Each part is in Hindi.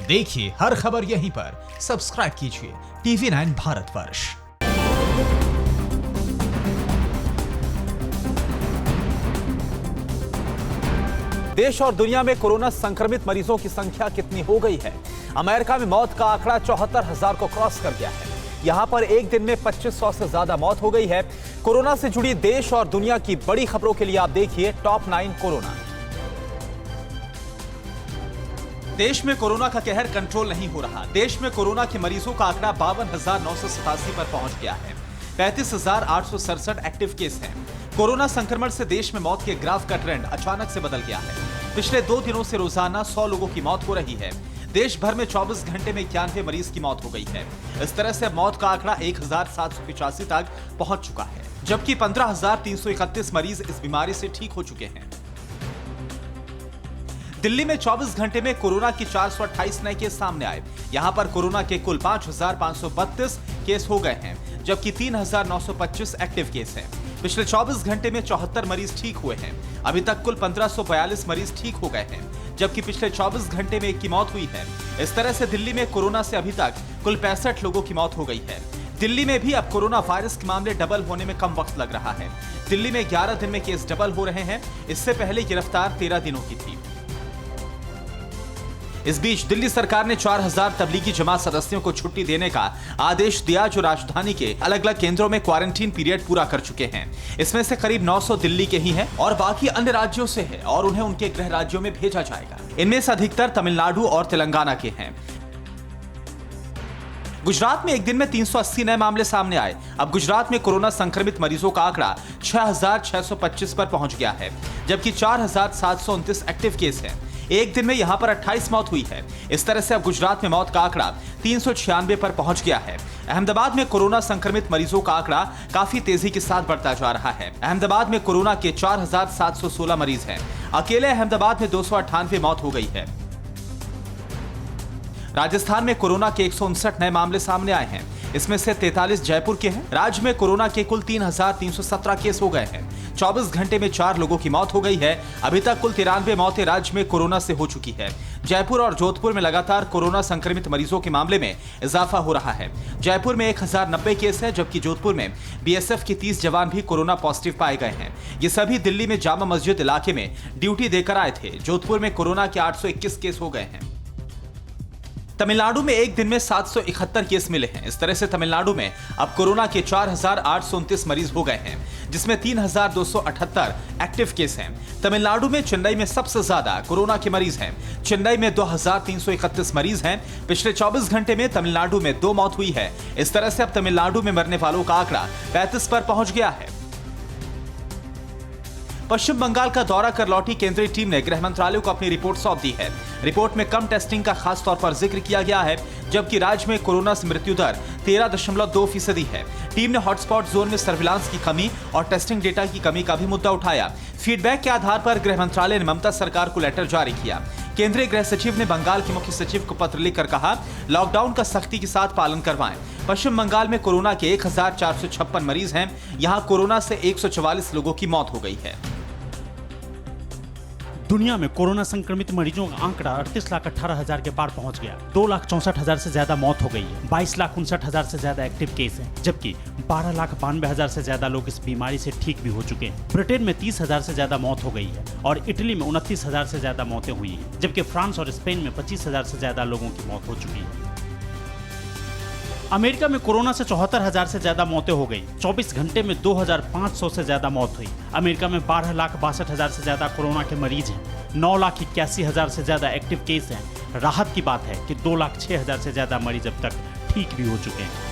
देखिए हर खबर यहीं पर, सब्सक्राइब कीजिए TV9 भारतवर्ष। देश और दुनिया में कोरोना संक्रमित मरीजों की संख्या कितनी हो गई है? अमेरिका में मौत का आंकड़ा 74,000 को क्रॉस कर गया है। यहां पर एक दिन में 2500 से ज्यादा मौत हो गई है। कोरोना से जुड़ी देश और दुनिया की बड़ी खबरों के लिए आप देखिए टॉप 9 कोरोना। देश में कोरोना का कहर कंट्रोल नहीं हो रहा। देश में कोरोना के मरीजों का आंकड़ा 52,987 पर पहुंच गया है। 35,867 एक्टिव केस हैं। कोरोना संक्रमण से देश में मौत के ग्राफ का ट्रेंड अचानक से बदल गया है। पिछले 2 दिनों से रोजाना 100 लोगों की मौत हो रही है। देश भर में 24 घंटे में 91 मरीज की मौत हो गई है। इस तरह से मौत का आंकड़ा 1,785 तक पहुंच चुका है, जबकि 15,331 मरीज इस बीमारी से ठीक हो चुके हैं। दिल्ली में 24 घंटे में कोरोना की 428 नए केस सामने आए। यहां पर कोरोना के कुल 5,532 केस हो गए हैं, जबकि 3,925 एक्टिव केस हैं। पिछले 24 घंटे में 74 मरीज ठीक हुए हैं। अभी तक कुल 1542 मरीज ठीक हो गए हैं, जबकि पिछले 24 घंटे में 1 की मौत हुई है। इस तरह से दिल्ली में कोरोना से अभी तक कुल 65 लोगों की मौत हो गई है। दिल्ली में भी अब कोरोना वायरस के मामले डबल होने में कम वक्त लग रहा है। दिल्ली में 11 दिन में केस डबल हो रहे हैं। इससे पहले की रफ्तार 13 दिनों की थी। इस बीच दिल्ली सरकार ने 4,000 तबलीगी जमात सदस्यों को छुट्टी देने का आदेश दिया, जो राजधानी के अलग अलग केंद्रों में क्वारंटीन पीरियड पूरा कर चुके हैं। इसमें से करीब 900 दिल्ली के ही हैं और बाकी अन्य राज्यों से है और उन्हें उनके गृह राज्यों में भेजा जाएगा। इनमें से अधिकतर तमिलनाडु और तेलंगाना के हैं। गुजरात में एक दिन में 380 नए मामले सामने आए। अब गुजरात में कोरोना संक्रमित मरीजों का आंकड़ा 6,625 पर पहुंच गया है, जबकि 4,729 एक्टिव केस हैं। एक दिन में यहां पर 28 मौत हुई है। इस तरह से अब गुजरात में मौत का आंकड़ा 396 पर पहुंच गया है। अहमदाबाद में कोरोना संक्रमित मरीजों का आंकड़ा काफी तेजी के साथ बढ़ता जा रहा है। अहमदाबाद में कोरोना के 4,716 मरीज हैं। अकेले अहमदाबाद में 298 मौत हो गई है। राजस्थान में कोरोना के 159 नए मामले सामने आए हैं। इसमें से 43 जयपुर के हैं। राज्य में कोरोना के कुल 3,317 केस हो गए हैं। 24 घंटे में 4 लोगों की मौत हो गई है। अभी तक कुल 93 मौतें राज्य में कोरोना से हो चुकी है। जयपुर और जोधपुर में लगातार कोरोना संक्रमित मरीजों के मामले में इजाफा हो रहा है। जयपुर में 1,090 केस है, जबकि जोधपुर में BSF के 30 जवान भी कोरोना पॉजिटिव पाए गए हैं। ये सभी दिल्ली में जामा मस्जिद इलाके में ड्यूटी देकर आए थे। जोधपुर में कोरोना के 821 केस हो गए हैं। तमिलनाडु में एक दिन में 771 केस मिले हैं। इस तरह से तमिलनाडु में अब कोरोना के 4,829 मरीज हो गए हैं, जिसमें 3,278 एक्टिव केस हैं। तमिलनाडु में चेन्नई में सबसे ज्यादा कोरोना के मरीज हैं। चेन्नई में 2,331 मरीज हैं। पिछले 24 घंटे में तमिलनाडु में 2 मौत हुई है। इस तरह से अब तमिलनाडु में मरने वालों का आंकड़ा 35 पर पहुंच गया है। पश्चिम बंगाल का दौरा कर लौटी केंद्रीय टीम ने गृह मंत्रालय को अपनी रिपोर्ट सौंप दी है। रिपोर्ट में कम टेस्टिंग का खास तौर पर जिक्र किया गया है, जबकि राज्य में कोरोना से मृत्यु दर 13.2% है। टीम ने हॉटस्पॉट जोन में सर्विलांस की कमी और टेस्टिंग डेटा की कमी का भी मुद्दा उठाया। फीडबैक के आधार पर गृह मंत्रालय ने ममता सरकार को लेटर जारी किया। केंद्रीय गृह सचिव ने बंगाल के मुख्य सचिव को पत्र लिखकर कहा, लॉकडाउन का सख्ती के साथ पालन करवाएं। पश्चिम बंगाल में कोरोना के 1,456 मरीज हैं। यहां कोरोना से 144 लोगों की मौत हो गई है। दुनिया में कोरोना संक्रमित मरीजों का आंकड़ा 38,18,000 के पार पहुंच गया। 2,64,000 से ज्यादा मौत हो गई है। 22,59,000 से ज्यादा एक्टिव केस हैं, जबकि 12,92,000 से ज्यादा लोग इस बीमारी से ठीक भी हो चुके हैं। ब्रिटेन में 30,000 से ज्यादा मौत हो गई है और इटली में 29,000 से ज्यादा मौतें हुई हैं, जबकि फ्रांस और स्पेन में 25,000 से ज्यादा लोगों की मौत हो चुकी है। अमेरिका में कोरोना से 74,000 से ज्यादा मौतें हो गई। 24 घंटे में 2,500 से ज्यादा मौत हुई। अमेरिका में 12,62,000 से ज्यादा कोरोना के मरीज हैं। 9,81,000 से ज्यादा एक्टिव केस हैं। राहत की बात है कि 2,06,000 से ज्यादा मरीज अब तक ठीक भी हो चुके हैं।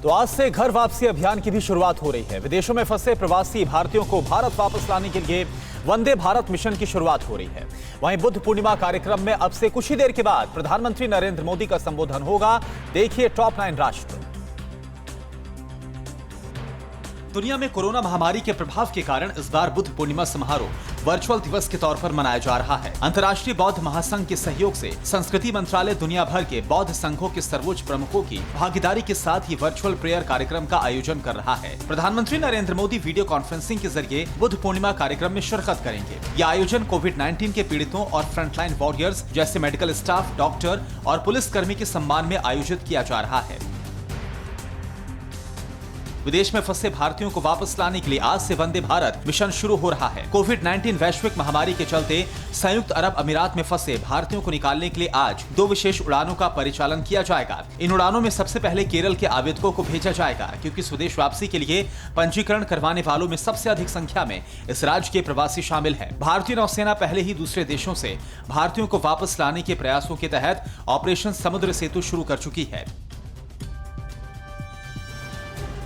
तो आज से घर वापसी अभियान की भी शुरुआत हो रही है। विदेशों में फंसे प्रवासी भारतीयों को भारत वापस लाने के लिए वंदे भारत मिशन की शुरुआत हो रही है। वहीं बुद्ध पूर्णिमा कार्यक्रम में अब से कुछ ही देर के बाद प्रधानमंत्री नरेंद्र मोदी का संबोधन होगा। देखिए टॉप 9 राष्ट्र। दुनिया में कोरोना महामारी के प्रभाव के कारण इस बार बुद्ध पूर्णिमा समारोह वर्चुअल दिवस के तौर पर मनाया जा रहा है। अंतर्राष्ट्रीय बौद्ध महासंघ के सहयोग से संस्कृति मंत्रालय दुनिया भर के बौद्ध संघों के सर्वोच्च प्रमुखों की भागीदारी के साथ ये वर्चुअल प्रेयर कार्यक्रम का आयोजन कर रहा है। प्रधानमंत्री नरेंद्र मोदी वीडियो कॉन्फ्रेंसिंग के जरिए बुद्ध पूर्णिमा कार्यक्रम में शिरकत करेंगे। यह आयोजन कोविड-19 के पीड़ितों और फ्रंटलाइन वॉरियर्स जैसे मेडिकल स्टाफ, डॉक्टर और पुलिसकर्मी के सम्मान में आयोजित किया जा रहा है। विदेश में फंसे भारतीयों को वापस लाने के लिए आज से वंदे भारत मिशन शुरू हो रहा है। कोविड-19 वैश्विक महामारी के चलते संयुक्त अरब अमीरात में फंसे भारतीयों को निकालने के लिए आज 2 विशेष उड़ानों का परिचालन किया जाएगा। इन उड़ानों में सबसे पहले केरल के आवेदकों को भेजा जाएगा, क्योंकि स्वदेश वापसी के लिए पंजीकरण करवाने वालों में सबसे अधिक संख्या में इस राज्य के प्रवासी शामिल है। भारतीय नौसेना पहले ही दूसरे देशों से भारतीयों को वापस लाने के प्रयासों के तहत ऑपरेशन समुद्र सेतु शुरू कर चुकी है।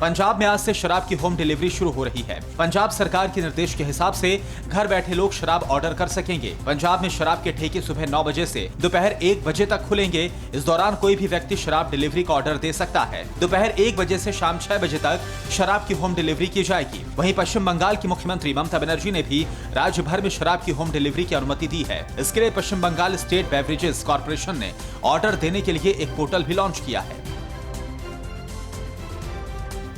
पंजाब में आज से शराब की होम डिलीवरी शुरू हो रही है। पंजाब सरकार के निर्देश के हिसाब से घर बैठे लोग शराब ऑर्डर कर सकेंगे। पंजाब में शराब के ठेके सुबह 9 बजे से दोपहर 1 बजे तक खुलेंगे। इस दौरान कोई भी व्यक्ति शराब डिलीवरी का ऑर्डर दे सकता है। दोपहर 1 बजे से शाम 6 बजे तक शराब की होम डिलीवरी की जाएगी। वहीं पश्चिम बंगाल की मुख्यमंत्री ममता बनर्जी ने भी राज्य भर में शराब की होम डिलीवरी की अनुमति दी है। इसके लिए पश्चिम बंगाल स्टेट बेवरेजेस कॉर्पोरेशन ने ऑर्डर देने के लिए एक पोर्टल भी लॉन्च किया है।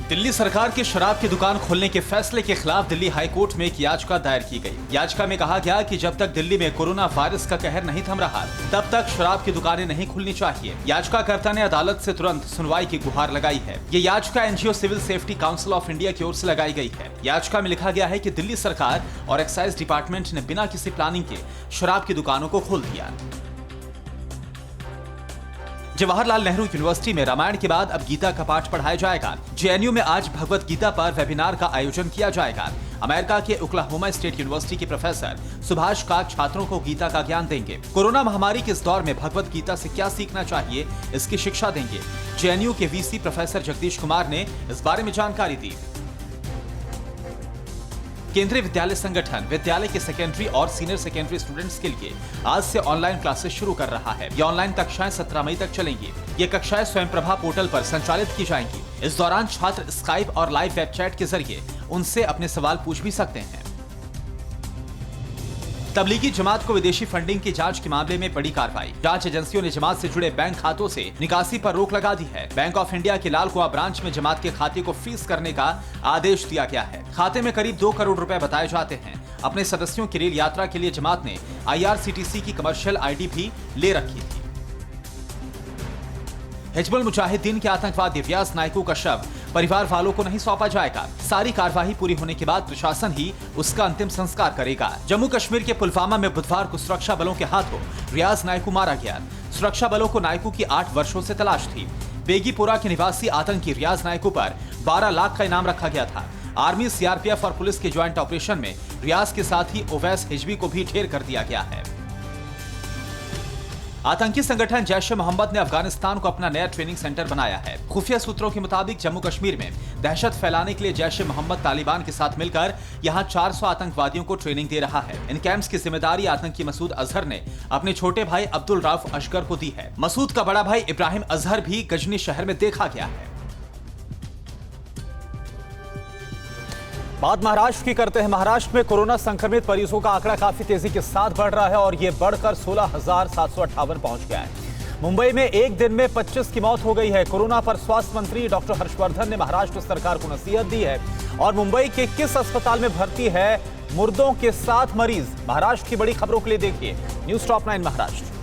दिल्ली सरकार के शराब की दुकान खोलने के फैसले के खिलाफ दिल्ली हाईकोर्ट में एक याचिका दायर की गई। याचिका में कहा गया कि जब तक दिल्ली में कोरोना वायरस का कहर नहीं थम रहा, तब तक शराब की दुकानें नहीं खुलनी चाहिए। याचिकाकर्ता ने अदालत से तुरंत सुनवाई की गुहार लगाई है। ये याचिका NGO civil safety council of India की ओर से लगाई गई है। याचिका में लिखा गया है कि दिल्ली सरकार और एक्साइज डिपार्टमेंट ने बिना किसी प्लानिंग के शराब की दुकानों को खोल दिया। जवाहरलाल नेहरू यूनिवर्सिटी में रामायण के बाद अब गीता का पाठ पढ़ाया जाएगा। जेएनयू में आज भगवत गीता पर वेबिनार का आयोजन किया जाएगा। अमेरिका के ओक्लाहोमा स्टेट यूनिवर्सिटी के प्रोफेसर सुभाष काक छात्रों को गीता का ज्ञान देंगे। कोरोना महामारी के इस दौर में भगवत गीता से क्या सीखना चाहिए, इसकी शिक्षा देंगे। जेएनयू के वीसी प्रोफेसर जगदीश कुमार ने इस बारे में जानकारी दी। केंद्रीय विद्यालय संगठन विद्यालय के सेकेंडरी और सीनियर सेकेंडरी स्टूडेंट्स के लिए आज से ऑनलाइन क्लासेस शुरू कर रहा है। ये ऑनलाइन कक्षाएं 17 मई तक चलेंगी। ये कक्षाएं स्वयंप्रभा पोर्टल पर संचालित की जाएंगी। इस दौरान छात्र स्काइप और लाइव वेब चैट के जरिए उनसे अपने सवाल पूछ भी सकते हैं। तबलीगी जमात को विदेशी फंडिंग की जांच के मामले में बड़ी कार्रवाई। जांच एजेंसियों ने जमात से जुड़े बैंक खातों से निकासी पर रोक लगा दी है। बैंक ऑफ इंडिया के लाल कुआं ब्रांच में जमात के खाते को फ्रीज करने का आदेश दिया गया है। खाते में करीब 2 करोड़ रुपए बताए जाते हैं। अपने सदस्यों की रेल यात्रा के लिए जमात ने IRCTC की कमर्शियल ID भी ले रखी थी। हिजबुल मुजाहिदीन के आतंकवादी रियाज नायकू का शव परिवार वालों को नहीं सौंपा जाएगा। सारी कार्यवाही पूरी होने के बाद प्रशासन ही उसका अंतिम संस्कार करेगा। जम्मू कश्मीर के पुलवामा में बुधवार को सुरक्षा बलों के हाथों रियाज नायकू मारा गया। सुरक्षा बलों को नायकू की 8 वर्षों से तलाश थी। बेगीपुरा के निवासी आतंकी रियाज नायकू पर 12 लाख का इनाम रखा गया था। आर्मी, CRPF और पुलिस के ज्वाइंट ऑपरेशन में रियाज के साथ ही ओवैस हिजवी को भी ढेर कर दिया गया है। आतंकी संगठन जैश ए मोहम्मद ने अफगानिस्तान को अपना नया ट्रेनिंग सेंटर बनाया है। खुफिया सूत्रों के मुताबिक जम्मू कश्मीर में दहशत फैलाने के लिए जैश ए मोहम्मद तालिबान के साथ मिलकर यहां 400 आतंकवादियों को ट्रेनिंग दे रहा है। इन कैंप्स की जिम्मेदारी आतंकी मसूद अजहर ने अपने छोटे भाई अब्दुल राउफ अशगर को दी है। मसूद का बड़ा भाई इब्राहिम अजहर भी गजनी शहर में देखा गया है। बात महाराष्ट्र की करते हैं। महाराष्ट्र में कोरोना संक्रमित मरीजों का आंकड़ा काफी तेजी के साथ बढ़ रहा है और ये बढ़कर 16,758 पहुंच गया है। मुंबई में एक दिन में 25 की मौत हो गई है। कोरोना पर स्वास्थ्य मंत्री डॉक्टर हर्षवर्धन ने महाराष्ट्र सरकार को नसीहत दी है। और मुंबई के किस अस्पताल में भर्ती है मुर्दों के 7 मरीज? महाराष्ट्र की बड़ी खबरों के लिए देखिए न्यूज टॉप 9 महाराष्ट्र।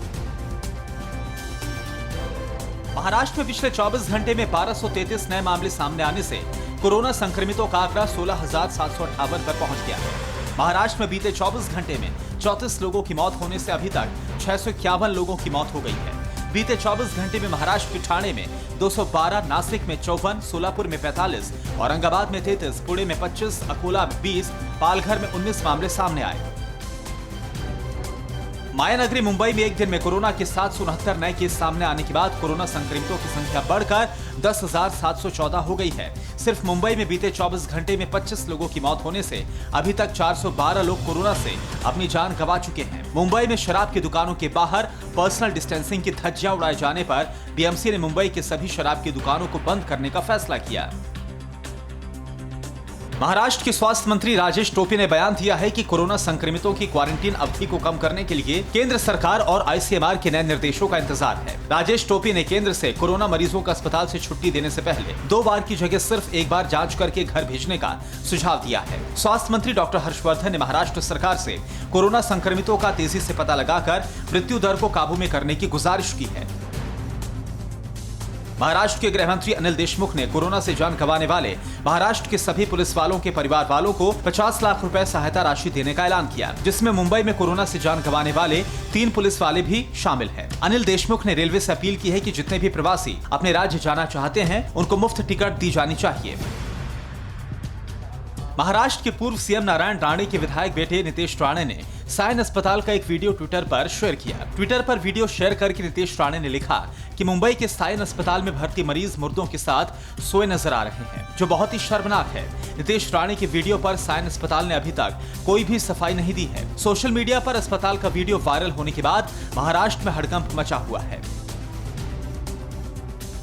महाराष्ट्र में पिछले 24 घंटे में 1233 नए मामले सामने आने से कोरोना संक्रमितों का आंकड़ा 16,758 पर पहुंच गया है। महाराष्ट्र में बीते 24 घंटे में 34 लोगों की मौत होने से अभी तक 651 लोगों की मौत हो गई है। बीते 24 घंटे में महाराष्ट्र के ठाणे में 212, नासिक में 54, सोलापुर में 45, औरंगाबाद में 33, पुणे में 25, अकोला में 20, पालघर में 19 मामले सामने आए। मायानगरी मुंबई में एक दिन में कोरोना के 769 नए केस सामने आने के बाद कोरोना संक्रमितों की संख्या बढ़कर 10,714 हो गई है। सिर्फ मुंबई में बीते 24 घंटे में 25 लोगों की मौत होने से अभी तक 412 लोग कोरोना से अपनी जान गंवा चुके हैं। मुंबई में शराब की दुकानों के बाहर पर्सनल डिस्टेंसिंग की धज्जियां उड़ाए जाने पर BMC ने मुंबई के सभी शराब की दुकानों को बंद करने का फैसला किया। महाराष्ट्र के स्वास्थ्य मंत्री राजेश टोपे ने बयान दिया है कि कोरोना संक्रमितों की क्वारंटीन अवधि को कम करने के लिए केंद्र सरकार और आईसीएमआर के नए निर्देशों का इंतजार है। राजेश टोपे ने केंद्र से कोरोना मरीजों को अस्पताल से छुट्टी देने से पहले 2 बार की जगह सिर्फ 1 बार जांच करके घर भेजने का सुझाव दिया है। स्वास्थ्य मंत्री डॉक्टर हर्षवर्धन ने महाराष्ट्र सरकार से कोरोना संक्रमितों का तेजी से पता लगाकर मृत्यु दर को काबू में करने की गुजारिश की है। महाराष्ट्र के गृह मंत्री अनिल देशमुख ने कोरोना से जान गंवाने वाले महाराष्ट्र के सभी पुलिस वालों के परिवार वालों को 50 लाख रुपए सहायता राशि देने का ऐलान किया, जिसमें मुंबई में कोरोना से जान गंवाने वाले 3 पुलिस वाले भी शामिल हैं। अनिल देशमुख ने रेलवे से अपील की है कि जितने भी प्रवासी अपने राज्य जाना चाहते हैं उनको मुफ्त टिकट दी जानी चाहिए। महाराष्ट्र के पूर्व सीएम नारायण राणे के विधायक बेटे नितेश राणे ने सायन अस्पताल का एक वीडियो ट्विटर पर शेयर किया। ट्विटर पर वीडियो शेयर करके नितेश राणे ने लिखा कि मुंबई के सायन अस्पताल में भर्ती मरीज मुर्दों के साथ सोए नजर आ रहे हैं, जो बहुत ही शर्मनाक है। नितेश राणे के वीडियो पर सायन अस्पताल ने अभी तक कोई भी सफाई नहीं दी है। सोशल मीडिया पर अस्पताल का वीडियो वायरल होने के बाद महाराष्ट्र में हड़कंप मचा हुआ है।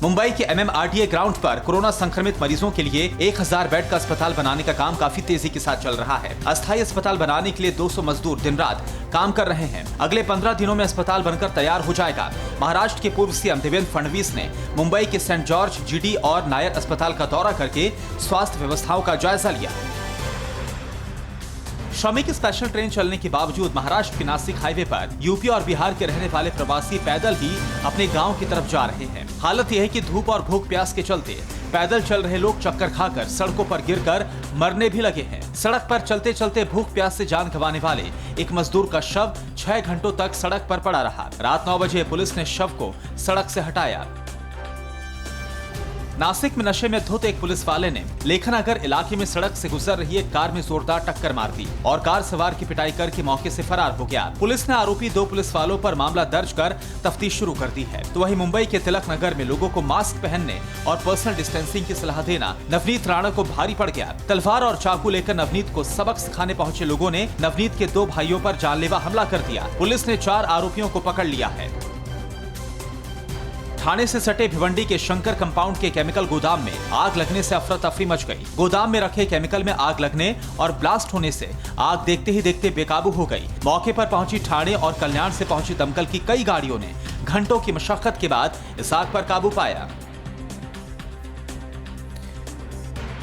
मुंबई के MMRDA ग्राउंड पर कोरोना संक्रमित मरीजों के लिए 1000 बेड का अस्पताल बनाने का काम काफी तेजी के साथ चल रहा है। अस्थायी अस्पताल बनाने के लिए 200 मजदूर दिन रात काम कर रहे हैं। अगले 15 दिनों में अस्पताल बनकर तैयार हो जाएगा। महाराष्ट्र के पूर्व सीएम देवेंद्र फडणवीस ने मुंबई के सेंट जॉर्ज, GD और नायर अस्पताल का दौरा करके स्वास्थ्य व्यवस्थाओं का जायजा लिया। श्रमिक स्पेशल ट्रेन चलने के बावजूद महाराष्ट्र के नासिक हाईवे पर यूपी और बिहार के रहने वाले प्रवासी पैदल ही अपने गांव की तरफ जा रहे हैं। हालत यह है कि धूप और भूख प्यास के चलते पैदल चल रहे लोग चक्कर खाकर सड़कों पर गिरकर मरने भी लगे हैं। सड़क पर चलते चलते भूख प्यास से जान गंवाने वाले एक मजदूर का शव 6 घंटों तक सड़क पर पड़ा रहा। रात 9 बजे पुलिस ने शव को सड़क से हटाया। नासिक में नशे में धुत एक पुलिस वाले ने लेखनगर इलाके में सड़क से गुजर रही एक कार में जोरदार टक्कर मार दी और कार सवार की पिटाई करके मौके से फरार हो गया। पुलिस ने आरोपी 2 पुलिस वालों पर मामला दर्ज कर तफ्तीश शुरू कर दी है। तो वहीं मुंबई के तिलक नगर में लोगों को मास्क पहनने और पर्सनल डिस्टेंसिंग की सलाह देना नवनीत राणा को भारी पड़ गया। तलवार और चाकू लेकर नवनीत को सबक सिखाने पहुंचे लोगों ने नवनीत के 2 भाइयों पर जानलेवा हमला कर दिया। पुलिस ने 4 आरोपियों को पकड़ लिया है। थाने से सटे भिवंडी के शंकर कंपाउंड के केमिकल गोदाम में आग लगने से अफरा तफरी मच गई। गोदाम में रखे केमिकल में आग लगने और ब्लास्ट होने से आग देखते ही देखते बेकाबू हो गई। मौके पर पहुंची ठाणे और कल्याण से पहुंची दमकल की कई गाड़ियों ने घंटों की मशक्कत के बाद इस आग पर काबू पाया।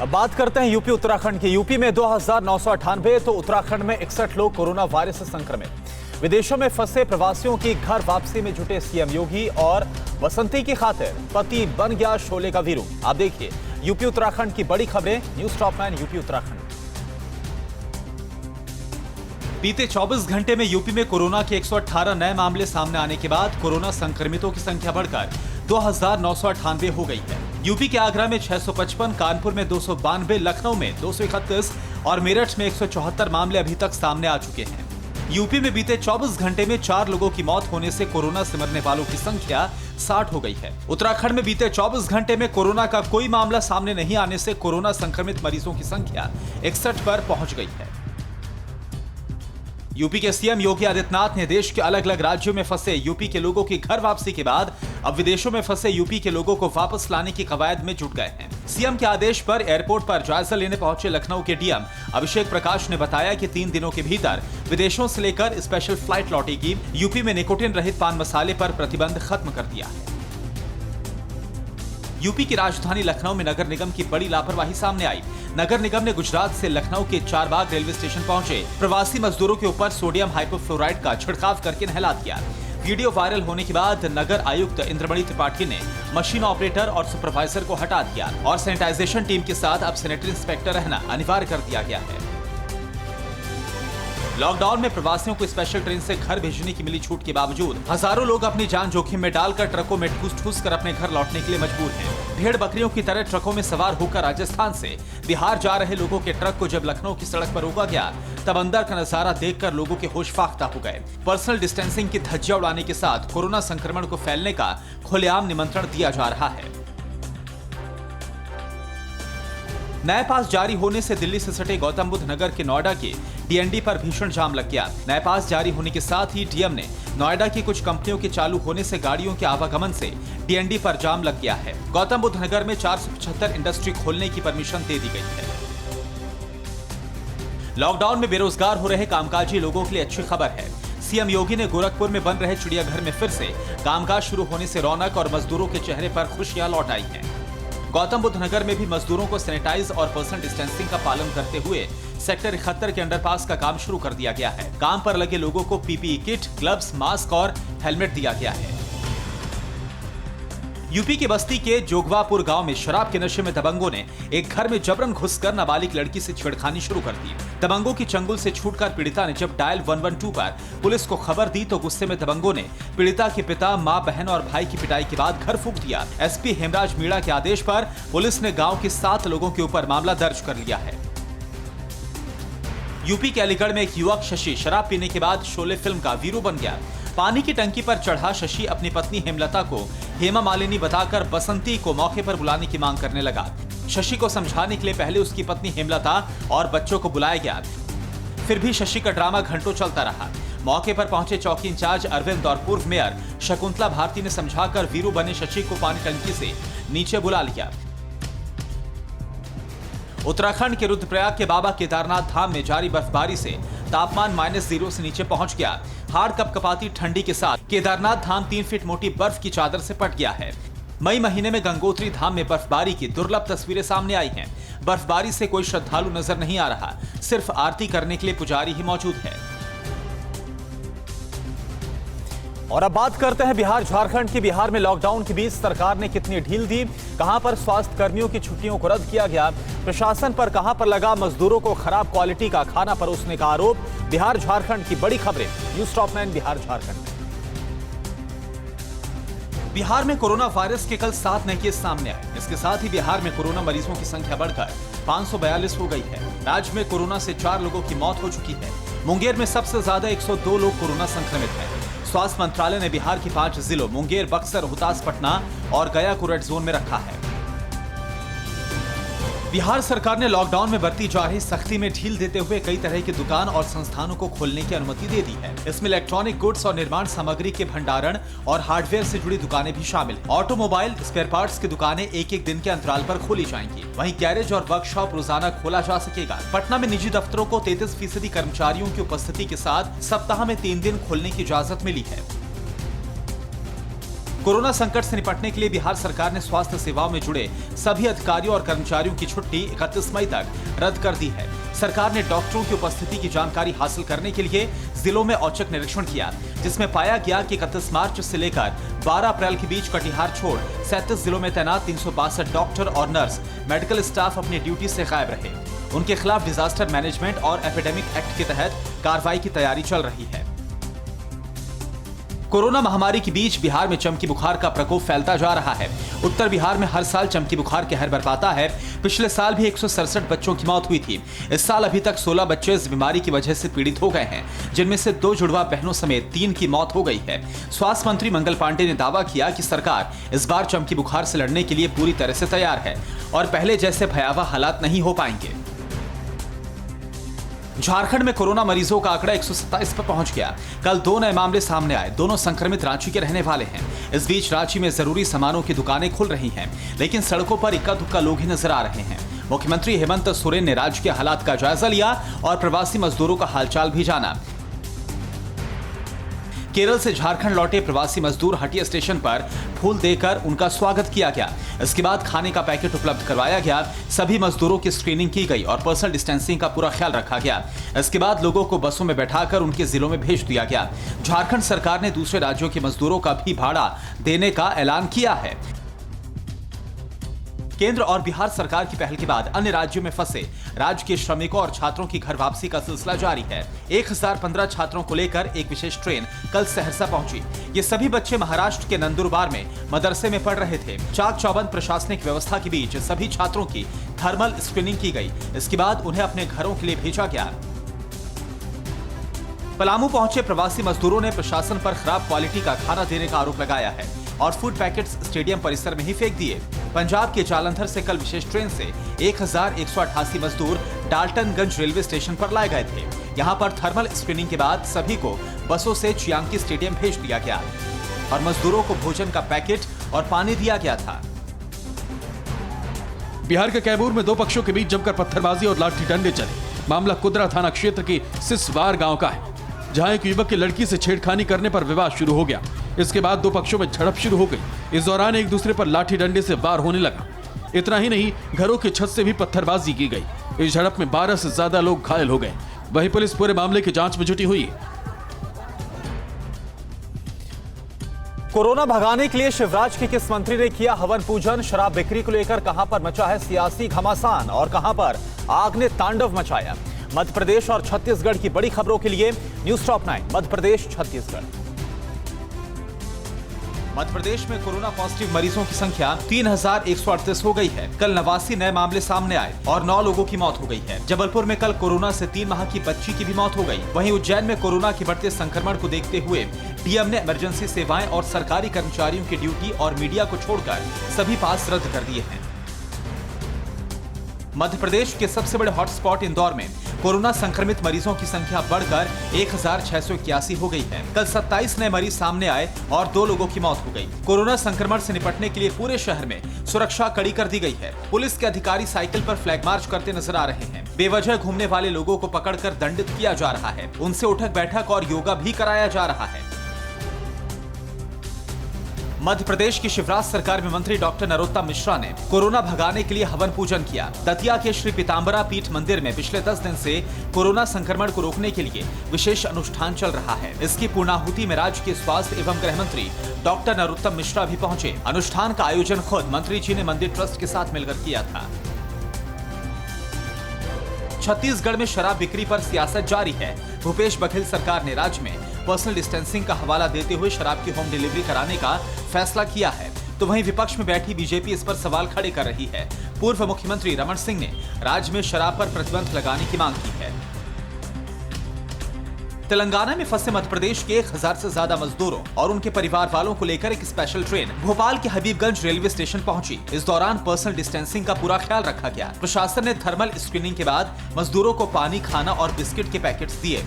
अब बात करते हैं यूपी उत्तराखंड की। यूपी में 2998 तो उत्तराखंड में 61 लोग कोरोना वायरस से संक्रमित। विदेशों में फंसे प्रवासियों की घर वापसी में जुटे सीएम योगी और बसंती की खातिर पति बन गया शोले का वीरू। आप देखिए यूपी उत्तराखंड की बड़ी खबरें न्यूज़ टॉप 9 यूपी उत्तराखंड। बीते 24 घंटे में यूपी में कोरोना के 118 नए मामले सामने आने के बाद कोरोना संक्रमितों की संख्या बढ़कर 2998 हो गई है। यूपी के आगरा में 655, कानपुर में 292, लखनऊ में 231 और मेरठ में 174 मामले अभी तक सामने आ चुके हैं। यूपी में बीते 24 घंटे में 4 लोगों की मौत होने से कोरोना से मरने वालों की संख्या 60 हो गई है। उत्तराखंड में बीते 24 घंटे में कोरोना का कोई मामला सामने नहीं आने से कोरोना संक्रमित मरीजों की संख्या 61 पर पहुंच गई है। यूपी के सीएम योगी आदित्यनाथ ने देश के अलग अलग राज्यों में फंसे यूपी के लोगों की घर वापसी के बाद अब विदेशों में फंसे यूपी के लोगों को वापस लाने की कवायद में जुट गए हैं। सीएम के आदेश पर एयरपोर्ट पर जायजा लेने पहुंचे लखनऊ के डीएम अभिषेक प्रकाश ने बताया कि 3 दिनों के भीतर विदेशों से लेकर स्पेशल फ्लाइट लौटेगी। यूपी में निकोटिन रहित पान मसाले पर प्रतिबंध खत्म कर दिया है। यूपी की राजधानी लखनऊ में नगर निगम की बड़ी लापरवाही सामने आई। नगर निगम ने गुजरात से लखनऊ के चारबाग रेलवे स्टेशन पहुंचे प्रवासी मजदूरों के ऊपर सोडियम हाइपोफ्लोराइड का छिड़काव करके नहला दिया। वीडियो वायरल होने के बाद नगर आयुक्त इंद्रमणि त्रिपाठी ने मशीन ऑपरेटर और सुपरवाइजर को हटा दिया और सैनिटाइजेशन टीम के साथ अब सैनिटरी इंस्पेक्टर रहना अनिवार्य कर दिया गया है। लॉकडाउन में प्रवासियों को स्पेशल ट्रेन से घर भेजने की मिली छूट के बावजूद हजारों लोग अपनी जान जोखिम में डालकर ट्रकों में ठूस कर अपने घर लौटने के लिए मजबूर हैं। भेड़ बकरियों की तरह ट्रकों में सवार होकर राजस्थान से बिहार जा रहे लोगों के ट्रक को जब लखनऊ की सड़क पर रोका गया तब अंदर का नजारा देखकर लोगों के होश फाख्ता हो गए। पर्सनल डिस्टेंसिंग की धज्जियां उड़ाने के साथ कोरोना संक्रमण को फैलने का खुलेआम निमंत्रण दिया जा रहा है। नए पास जारी होने से दिल्ली से सटे गौतम बुद्ध नगर के नोएडा के डीएनडी पर भीषण जाम लग गया। नए पास जारी होने के साथ ही डीएम ने नोएडा की कुछ कंपनियों के चालू होने से गाड़ियों के आवागमन से डीएनडी पर जाम लग गया है। गौतम बुद्ध नगर में 475 इंडस्ट्री खोलने की परमिशन दे दी गई है। लॉकडाउन में बेरोजगार हो रहे कामकाजी लोगों के लिए अच्छी खबर है। सीएम योगी ने गोरखपुर में बन रहे चिड़ियाघर में फिर से कामकाज शुरू होने से रौनक और मजदूरों के चेहरे पर खुशियां लौट आई हैं। गौतम बुद्ध नगर में भी मजदूरों को सैनिटाइज और पर्सनल डिस्टेंसिंग का पालन करते हुए सेक्टर 71 के अंडरपास का काम शुरू कर दिया गया है। काम पर लगे लोगों को पीपीई किट, ग्लव्स, मास्क और हेलमेट दिया गया है। यूपी के बस्ती के जोगवापुर गांव में शराब के नशे में दबंगों ने एक घर में जबरन घुसकर नाबालिग लड़की से छेड़खानी शुरू कर दी। दबंगों की चंगुल से छूटकर पीड़िता ने जब डायल 112 पर पुलिस को खबर दी तो गुस्से में दबंगों ने पीड़िता के पिता, मां, बहन और भाई की पिटाई के बाद घर फूंक दिया। एसपी हेमराज मीणा के आदेश पर पुलिस ने गाँव के 7 लोगों के ऊपर मामला दर्ज कर लिया है। यूपी के अलीगढ़ में एक युवक शशि शराब पीने के बाद शोले फिल्म का वीरू बन गया। पानी की टंकी पर चढ़ा शशि अपनी पत्नी हेमलता को हेमा मालिनी बताकर बसंती को मौके पर बुलाने की मांग करने लगा। शशि को समझाने के लिए पहले उसकी पत्नी हेमलता और बच्चों को बुलाया गया, फिर भी शशि का ड्रामा घंटों चलता रहा। मौके पर पहुंचे चौकी इंचार्ज अरविंद और पूर्व मेयर शकुंतला भारती ने समझाकर वीरू बने शशि को पानी टंकी से नीचे बुला लिया। उत्तराखंड के रुद्रप्रयाग के बाबा केदारनाथ धाम में जारी बर्फबारी से तापमान -0 से नीचे पहुंच गया। हाड़ कपकपाती ठंडी के साथ केदारनाथ धाम 3 फीट मोटी बर्फ की चादर से पट गया है। मई महीने में गंगोत्री धाम में बर्फबारी की दुर्लभ तस्वीरें सामने आई हैं। बर्फबारी से कोई श्रद्धालु नजर नहीं आ रहा, सिर्फ आरती करने के लिए पुजारी ही मौजूद है। और अब बात करते हैं बिहार झारखंड की। बिहार में लॉकडाउन के बीच सरकार ने कितनी ढील दी, कहां पर स्वास्थ्य कर्मियों की छुट्टियों को रद्द किया गया, प्रशासन पर कहां पर लगा मजदूरों को खराब क्वालिटी का खाना परोसने का आरोप। बिहार झारखंड की बड़ी खबरें न्यूज़ टॉप 9 बिहार झारखंड। बिहार में कोरोना वायरस के कल 7 नए केस सामने आए। इसके साथ ही बिहार में कोरोना मरीजों की संख्या बढ़कर 542 हो गई है। राज्य में कोरोना से 4 लोगों की मौत हो चुकी है। मुंगेर में सबसे ज्यादा 102 लोग कोरोना संक्रमित हैं। स्वास्थ्य मंत्रालय ने बिहार के 5 जिलों मुंगेर, बक्सर, रोहतास, पटना और गया को रेड जोन में रखा है। बिहार सरकार ने लॉकडाउन में बरती जा रही सख्ती में ढील देते हुए कई तरह की दुकान और संस्थानों को खोलने की अनुमति दे दी है। इसमें इलेक्ट्रॉनिक गुड्स और निर्माण सामग्री के भंडारण और हार्डवेयर से जुड़ी दुकानें भी शामिल हैं। ऑटोमोबाइल स्पेयर पार्ट्स की दुकानें एक-एक दिन के अंतराल पर खोली जाएंगी। वहीं गैरेज और वर्कशॉप रोजाना खोला जा सकेगा। पटना में निजी दफ्तरों को 33% कर्मचारियों की उपस्थिति के साथ सप्ताह में 3 दिन खोलने की इजाजत मिली है। कोरोना संकट से निपटने के लिए बिहार सरकार ने स्वास्थ्य सेवाओं में जुड़े सभी अधिकारियों और कर्मचारियों की छुट्टी 31 मई तक रद्द कर दी है। सरकार ने डॉक्टरों की उपस्थिति की जानकारी हासिल करने के लिए जिलों में औचक निरीक्षण किया, जिसमें पाया गया कि 31 मार्च से लेकर 12 अप्रैल के बीच कटिहार छोड़ 37 जिलों में तैनात 362 डॉक्टर और नर्स मेडिकल स्टाफ अपनी ड्यूटी से गायब रहे। उनके खिलाफ डिजास्टर मैनेजमेंट और एपिडेमिक एक्ट के तहत कार्रवाई की तैयारी चल रही है। कोरोना महामारी के बीच बिहार में चमकी बुखार का प्रकोप फैलता जा रहा है। उत्तर बिहार में हर साल चमकी बुखार कहर बरपाता है। पिछले साल भी 167 बच्चों की मौत हुई थी। इस साल अभी तक 16 बच्चे इस बीमारी की वजह से पीड़ित हो गए हैं, जिनमें से 2 जुड़वा बहनों समेत 3 की मौत हो गई है। स्वास्थ्य मंत्री मंगल पांडे ने दावा किया कि सरकार इस बार चमकी बुखार से लड़ने के लिए पूरी तरह से तैयार है और पहले जैसे भयावह हालात नहीं हो पाएंगे। झारखंड में कोरोना मरीजों का आंकड़ा 127 पर पहुंच गया। कल 2 नए मामले सामने आए। दोनों संक्रमित रांची के रहने वाले हैं। इस बीच रांची में जरूरी सामानों की दुकानें खुल रही हैं, लेकिन सड़कों पर इक्का दुक्का लोग ही नजर आ रहे हैं। मुख्यमंत्री हेमंत सोरेन ने राज्य के हालात का जायजा लिया और प्रवासी मजदूरों का हालचाल भी जाना। केरल से झारखंड लौटे प्रवासी मजदूर हटिया स्टेशन पर फूल देकर उनका स्वागत किया गया। इसके बाद खाने का पैकेट उपलब्ध करवाया गया। सभी मजदूरों की स्क्रीनिंग की गई और पर्सनल डिस्टेंसिंग का पूरा ख्याल रखा गया। इसके बाद लोगों को बसों में बैठाकर उनके जिलों में भेज दिया गया। झारखंड सरकार ने दूसरे राज्यों के मजदूरों का भी भाड़ा देने का ऐलान किया है। केंद्र और बिहार सरकार की पहल के बाद अन्य राज्यों में फंसे राज्य के श्रमिकों और छात्रों की घर वापसी का सिलसिला जारी है। 1015 छात्रों को लेकर एक विशेष ट्रेन कल सहरसा पहुंची। ये सभी बच्चे महाराष्ट्र के नंदुरबार में मदरसे में पढ़ रहे थे। चाक चौबंद प्रशासनिक व्यवस्था के बीच सभी छात्रों की थर्मल स्क्रीनिंग की गई। इसके बाद उन्हें अपने घरों के लिए भेजा गया। पलामू पहुंचे प्रवासी मजदूरों ने प्रशासन पर खराब क्वालिटी का खाना देने का आरोप लगाया है और फूड पैकेट्स स्टेडियम परिसर में ही फेंक दिए। पंजाब के जालंधर से कल विशेष ट्रेन से 1188 मजदूर डाल्टनगंज रेलवे स्टेशन पर लाए गए थे। यहां पर थर्मल स्क्रीनिंग के बाद सभी को बसों से चियांकी स्टेडियम भेज दिया गया और मजदूरों को भोजन का पैकेट और पानी दिया गया था। बिहार के कैमूर में 2 पक्षों के बीच जमकर पत्थरबाजी और लाठी डंडे चले। मामला कुदरा थाना क्षेत्र के सिसवार गांव का है, जहां एक युवक की लड़की से छेड़खानी करने पर विवाद शुरू हो गया। इसके बाद दो पक्षों में झड़प शुरू हो गई। इस दौरान एक दूसरे पर लाठी डंडे से वार होने लगा। इतना ही नहीं, घरों की छत से भी पत्थरबाजी की गई। इस झड़प में 12 से ज्यादा लोग घायल हो गए। वहीं पुलिस पूरे मामले की जांच में जुटी हुई है। कोरोना भगाने के लिए शिवराज के किस मंत्री ने किया हवन पूजन? शराब बिक्री को लेकर कहां पर मचा है सियासी घमासान और कहां पर आग ने तांडव मचाया? मध्य प्रदेश और छत्तीसगढ़ की बड़ी खबरों के लिए न्यूज़ टॉप 9 मध्य प्रदेश छत्तीसगढ़। मध्य प्रदेश में कोरोना पॉजिटिव मरीजों की संख्या 3138 हो गई है। कल 89 नए मामले सामने आए और 9 लोगों की मौत हो गई है। जबलपुर में कल कोरोना से 3 माह की बच्ची की भी मौत हो गई। वहीं उज्जैन में कोरोना के बढ़ते संक्रमण को देखते हुए डीएम ने इमरजेंसी सेवाएं और सरकारी कर्मचारियों की ड्यूटी और मीडिया को छोड़कर सभी पास रद्द कर दिए हैं। मध्य प्रदेश के सबसे बड़े हॉटस्पॉट इंदौर में कोरोना संक्रमित मरीजों की संख्या बढ़कर 1681 हो गई है। कल 27 नए मरीज सामने आए और 2 लोगों की मौत हो गई। कोरोना संक्रमण से निपटने के लिए पूरे शहर में सुरक्षा कड़ी कर दी गई है। पुलिस के अधिकारी साइकिल पर फ्लैग मार्च करते नजर आ रहे हैं। बेवजह घूमने वाले लोगों को पकड़कर दंडित किया जा रहा है। उनसे उठक बैठक और योगा भी कराया जा रहा है। मध्य प्रदेश की शिवराज सरकार में मंत्री डॉक्टर नरोत्तम मिश्रा ने कोरोना भगाने के लिए हवन पूजन किया। दतिया के श्री पीताम्बरा पीठ मंदिर में पिछले 10 दिन से कोरोना संक्रमण को रोकने के लिए विशेष अनुष्ठान चल रहा है। इसकी पूर्णाहुति में राज्य के स्वास्थ्य एवं गृह मंत्री डॉक्टर नरोत्तम मिश्रा भी पहुंचे। अनुष्ठान का आयोजन खुद मंत्री जी ने मंदिर ट्रस्ट के साथ मिलकर किया था। छत्तीसगढ़ में शराब बिक्री पर सियासत जारी है। भूपेश बघेल सरकार ने राज्य में पर्सनल डिस्टेंसिंग का हवाला देते हुए शराब की होम डिलीवरी कराने का फैसला किया है, तो वहीं विपक्ष में बैठी बीजेपी इस पर सवाल खड़े कर रही है। पूर्व मुख्यमंत्री रमन सिंह ने राज्य में शराब पर प्रतिबंध लगाने की मांग की है। तेलंगाना में फंसे मध्य प्रदेश के 1000 से ज्यादा मजदूरों और उनके परिवार वालों को लेकर एक स्पेशल ट्रेन भोपाल के हबीबगंज रेलवे स्टेशन पहुंची। इस दौरान पर्सनल डिस्टेंसिंग का पूरा ख्याल रखा गया। प्रशासन ने थर्मल स्क्रीनिंग के बाद मजदूरों को पानी, खाना और बिस्किट के पैकेट्स दिए।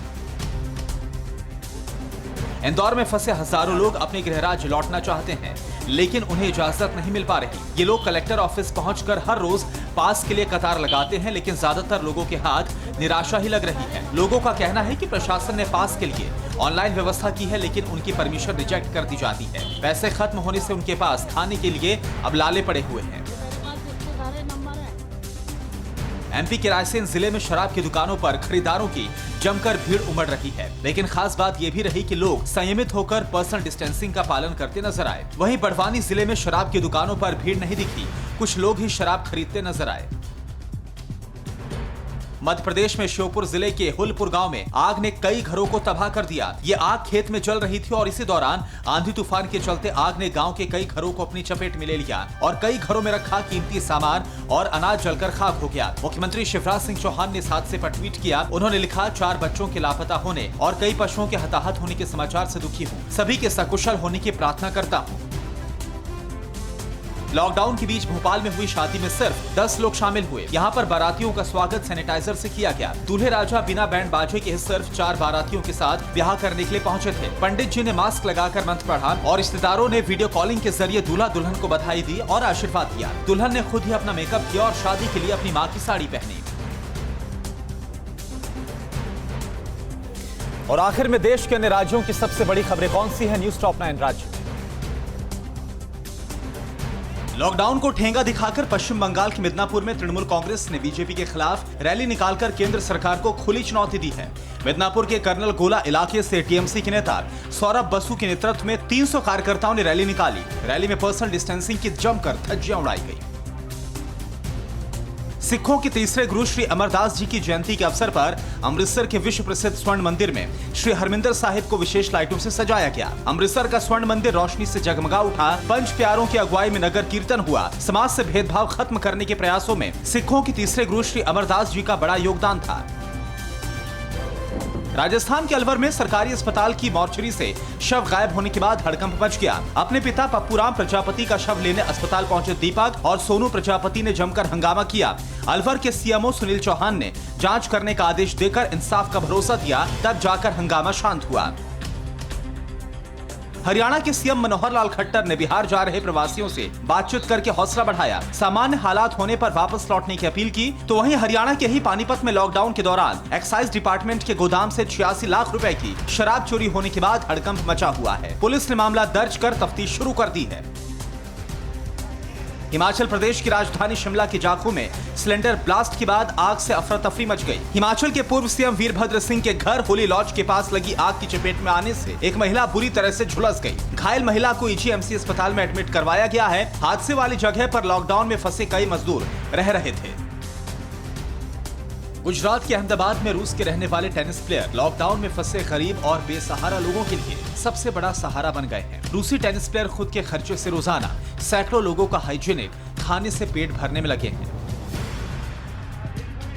इंदौर में फंसे हजारों लोग अपने गृह राज्य लौटना चाहते हैं, लेकिन उन्हें इजाजत नहीं मिल पा रही। ये लोग कलेक्टर ऑफिस पहुंचकर हर रोज पास के लिए कतार लगाते हैं, लेकिन ज्यादातर लोगों के हाथ निराशा ही लग रही है। लोगों का कहना है कि प्रशासन ने पास के लिए ऑनलाइन व्यवस्था की है, लेकिन उनकी परमिशन रिजेक्ट कर दी जाती है। पैसे खत्म होने से उनके पास खाने के लिए अब लाले पड़े हुए हैं। एमपी के रायसेन जिले में शराब की दुकानों पर खरीदारों की जमकर भीड़ उमड़ रही है, लेकिन खास बात यह भी रही कि लोग संयमित होकर पर्सनल डिस्टेंसिंग का पालन करते नजर आए। वहीं बड़वानी जिले में शराब की दुकानों पर भीड़ नहीं दिखी, कुछ लोग ही शराब खरीदते नजर आए। मध्य प्रदेश में श्योपुर जिले के हुलपुर गांव में आग ने कई घरों को तबाह कर दिया। ये आग खेत में जल रही थी और इसी दौरान आंधी तूफान के चलते आग ने गांव के कई घरों को अपनी चपेट में ले लिया और कई घरों में रखा कीमती सामान और अनाज जलकर खाक हो गया। मुख्यमंत्री शिवराज सिंह चौहान ने इस हादसे पर ट्वीट किया। उन्होंने लिखा, 4 बच्चों के लापता होने और कई पशुओं के हताहत होने के समाचार से दुखी हूँ। सभी के सकुशल होने की प्रार्थना करता हूँ। लॉकडाउन के बीच भोपाल में हुई शादी में सिर्फ 10 लोग शामिल हुए। यहाँ पर बारातियों का स्वागत सैनिटाइजर से किया गया। दूल्हे राजा बिना बैंड बाजे के सिर्फ 4 बारातियों के साथ ब्याह करने के लिए पहुंचे थे। पंडित जी ने मास्क लगाकर मंत्र पढ़ा और रिश्तेदारों ने वीडियो कॉलिंग के जरिए दूल्हा दुल्हन को बधाई दी और आशीर्वाद दिया। दुल्हन ने खुद ही अपना मेकअप किया और शादी के लिए अपनी माँ की साड़ी पहनी। और आखिर में देश के अन्य राज्यों की सबसे बड़ी खबरें कौन सी है? न्यूज़ टॉप 9 राज्य। लॉकडाउन को ठेंगा दिखाकर पश्चिम बंगाल के मिदनापुर में तृणमूल कांग्रेस ने बीजेपी के खिलाफ रैली निकालकर केंद्र सरकार को खुली चुनौती दी है। मिदनापुर के कर्नल गोला इलाके से टीएमसी के नेता सौरभ बसु के नेतृत्व में 300 कार्यकर्ताओं ने रैली निकाली। रैली में पर्सनल डिस्टेंसिंग की जमकर धज्जियां उड़ाई गई। सिखों के तीसरे गुरु श्री अमरदास जी की जयंती के अवसर पर अमृतसर के विश्व प्रसिद्ध स्वर्ण मंदिर में श्री हरमिंदर साहिब को विशेष लाइटों से सजाया गया। अमृतसर का स्वर्ण मंदिर रोशनी से जगमगा उठा। पंच प्यारों की अगुवाई में नगर कीर्तन हुआ। समाज से भेदभाव खत्म करने के प्रयासों में सिखों के तीसरे गुरु श्री अमरदास जी का बड़ा योगदान था। राजस्थान के अलवर में सरकारी अस्पताल की मॉर्चरी से शव गायब होने के बाद हड़कंप मच गया। अपने पिता पप्पूराम प्रजापति का शव लेने अस्पताल पहुंचे दीपक और सोनू प्रजापति ने जमकर हंगामा किया। अलवर के सीएमओ सुनील चौहान ने जांच करने का आदेश देकर इंसाफ का भरोसा दिया, तब जाकर हंगामा शांत हुआ। हरियाणा के सीएम मनोहर लाल खट्टर ने बिहार जा रहे प्रवासियों से बातचीत करके हौसला बढ़ाया, सामान्य हालात होने पर वापस लौटने की अपील की। तो वहीं हरियाणा के ही पानीपत में लॉकडाउन के दौरान एक्साइज डिपार्टमेंट के गोदाम से 86 लाख रुपए की शराब चोरी होने के बाद हड़कंप मचा हुआ है। पुलिस ने मामला दर्ज कर तफ्तीश शुरू कर दी है। हिमाचल प्रदेश की राजधानी शिमला के जाखू में सिलेंडर ब्लास्ट के बाद आग से अफरा तफरी मच गई। हिमाचल के पूर्व सीएम वीरभद्र सिंह के घर होली लॉज के पास लगी आग की चपेट में आने से एक महिला बुरी तरह से झुलस गई। घायल महिला को ईजीएमसी अस्पताल में एडमिट करवाया गया है। हादसे वाली जगह पर लॉकडाउन में फंसे कई मजदूर रह रहे थे। गुजरात के अहमदाबाद में रूस के रहने वाले टेनिस प्लेयर लॉकडाउन में फंसे गरीब और बेसहारा लोगों के लिए सबसे बड़ा सहारा बन गए हैं। रूसी टेनिस प्लेयर खुद के खर्चे से रोजाना सैकड़ों लोगों का हाइजीनिक खाने से पेट भरने में लगे हैं।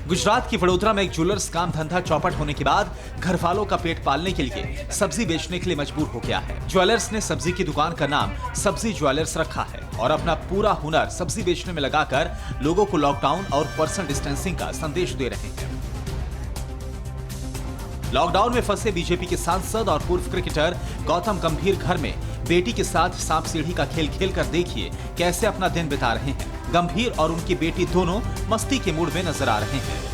गुजरात की वडोदरा में एक ज्वेलर्स काम धंधा चौपट होने के बाद घर वालों का पेट पालने के लिए सब्जी बेचने के लिए मजबूर हो गया है। ज्वेलर्स ने सब्जी की दुकान का नाम सब्जी ज्वेलर्स रखा है और अपना पूरा हुनर सब्जी बेचने में लगाकर लोगों को लॉकडाउन और पर्सनल डिस्टेंसिंग का संदेश दे रहे हैं। लॉकडाउन में फंसे बीजेपी के सांसद और पूर्व क्रिकेटर गौतम गंभीर घर में बेटी के साथ सांप सीढ़ी का खेल खेलकर देखिए कैसे अपना दिन बिता रहे हैं। गंभीर और उनकी बेटी दोनों मस्ती के मूड में नजर आ रहे हैं।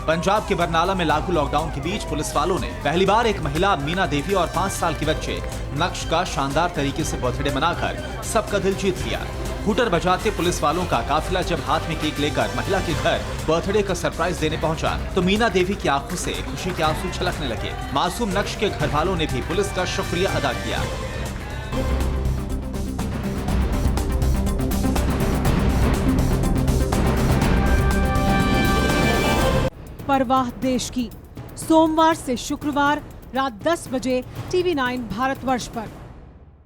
पंजाब के बरनाला में लागू लॉकडाउन के बीच पुलिस वालों ने पहली बार एक महिला मीना देवी और 5 साल के बच्चे नक्श का शानदार तरीके से बर्थडे मनाकर सबका दिल जीत लिया। हूटर बजाते पुलिस वालों का काफिला जब हाथ में केक लेकर महिला के घर बर्थडे का सरप्राइज देने पहुंचा तो मीना देवी की आंखों से खुशी के आंसू छलकने लगे। मासूम नक्श के घर वालों ने भी पुलिस का शुक्रिया अदा किया। परवाह देश की, सोमवार से शुक्रवार रात 10 बजे TV9 भारतवर्ष पर।